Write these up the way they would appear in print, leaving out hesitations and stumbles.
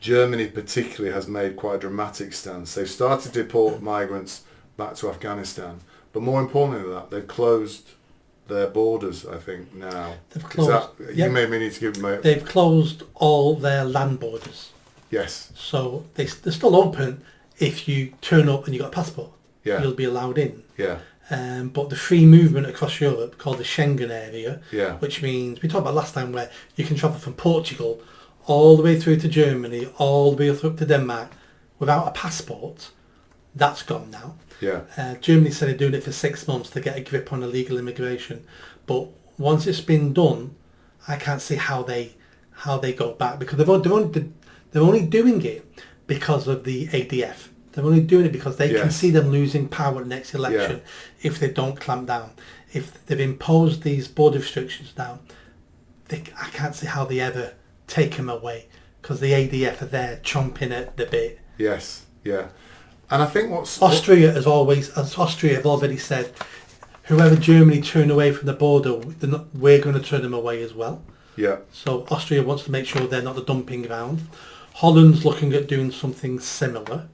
Germany particularly has made quite a dramatic stance. They've started to deport migrants back to Afghanistan, but more importantly than that, they've closed their borders, I think, now. They've closed. You made me need to give them They've closed all their land borders. Yes. So they're still open if you turn up and you've got a passport. Yeah. You'll be allowed in. Yeah. But the free movement across Europe, called the Schengen area, Yeah. which means, we talked about last time, where you can travel from Portugal all the way through to Germany, all the way up to Denmark, without a passport, that's gone now. Yeah. Germany said they're doing it for 6 months to get a grip on illegal immigration. But once it's been done, I can't see how they go back, because they're only doing it because of the ADF. They're only doing it because they can see them losing power at the next election if they don't clamp down. If they've imposed these border restrictions now, I can't see how they ever take them away, because the ADF are there chomping at the bit. Yes, yeah. And I think Austria have already said, whoever Germany turn away from the border, we're going to turn them away as well. Yeah. So Austria wants to make sure they're not the dumping ground. Holland's looking at doing something similar.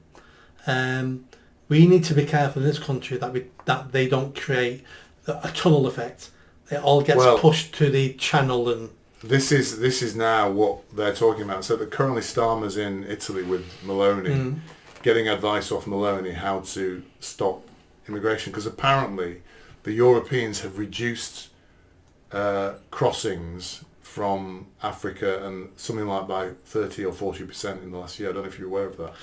We need to be careful in this country that they don't create a tunnel effect. It all gets pushed to the channel, and this is now what they're talking about. So that currently Starmer's in Italy with Meloni, getting advice off Meloni how to stop immigration, because apparently the Europeans have reduced crossings from Africa and something like by 30 or 40% in the last year. I don't know if you're aware of that.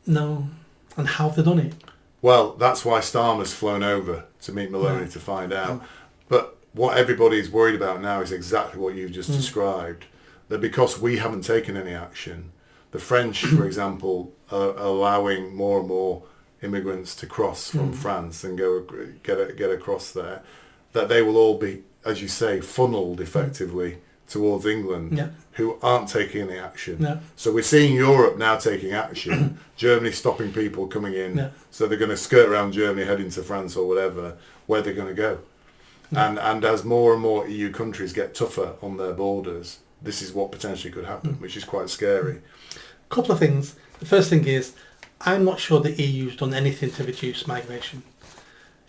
No. And how have they done it? Well, that's why Starmer's flown over to meet Meloni to find out. But what everybody's worried about now is exactly what you've just described. That because we haven't taken any action, the French, for example, are allowing more and more immigrants to cross from France and get across there, that they will all be, as you say, funneled effectively towards England, who aren't taking any action. Yeah. So we're seeing Europe now taking action. Germany stopping people coming in, so they're going to skirt around Germany, head into France or whatever, where they're going to go. Yeah. And as more and more EU countries get tougher on their borders, this is what potentially could happen, which is quite scary. A couple of things. The first thing is, I'm not sure the EU's done anything to reduce migration.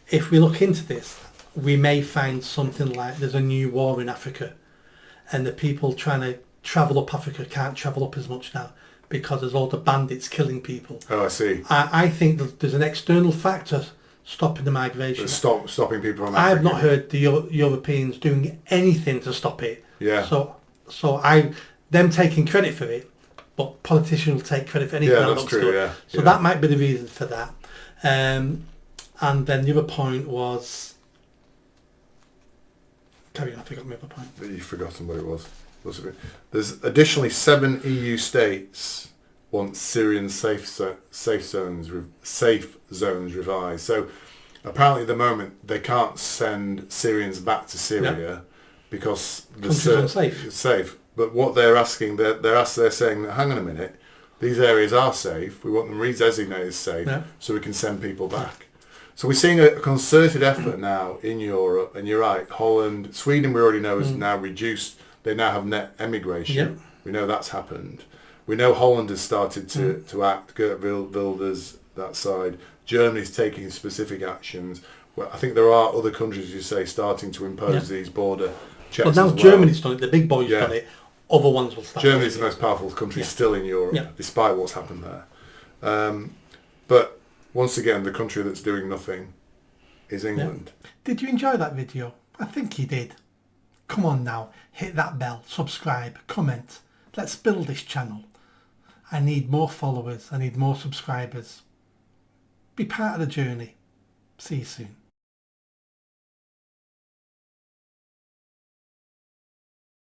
If we look into this, we may find something like there's a new war in Africa, and the people trying to travel up Africa can't travel up as much now because there's all the bandits killing people. Oh, I see. I think that there's an external factor stopping the migration. Stopping people from Africa. I have not heard the Europeans doing anything to stop it. Yeah. So them taking credit for it, but politicians will take credit for anything that looks good. Yeah. So that might be the reason for that. And then the other point was... Carry on, I forgot my other point. You've forgotten what it was. There's additionally 7 EU states want Syrian safe zones revised. So apparently at the moment they can't send Syrians back to Syria because the country's unsafe. It's safe. But what they're asking, they're saying, hang on a minute, these areas are safe. We want them redesignated as safe so we can send people back. So we're seeing a concerted effort now in Europe, and you're right, Holland, Sweden we already know has now reduced, they now have net emigration. Yep. We know that's happened. We know Holland has started to act, Geert Wilders, that side. Germany's taking specific actions. Well, I think there are other countries, you say, starting to impose these border checks. Well, now Germany's done it, the big boys done it, other ones will start. Germany's the most powerful country still in Europe, despite what's happened there. But once again, the country that's doing nothing is England. Yeah. Did you enjoy that video? I think you did. Come on now, hit that bell, subscribe, comment. Let's build this channel. I need more followers, I need more subscribers. Be part of the journey. See you soon.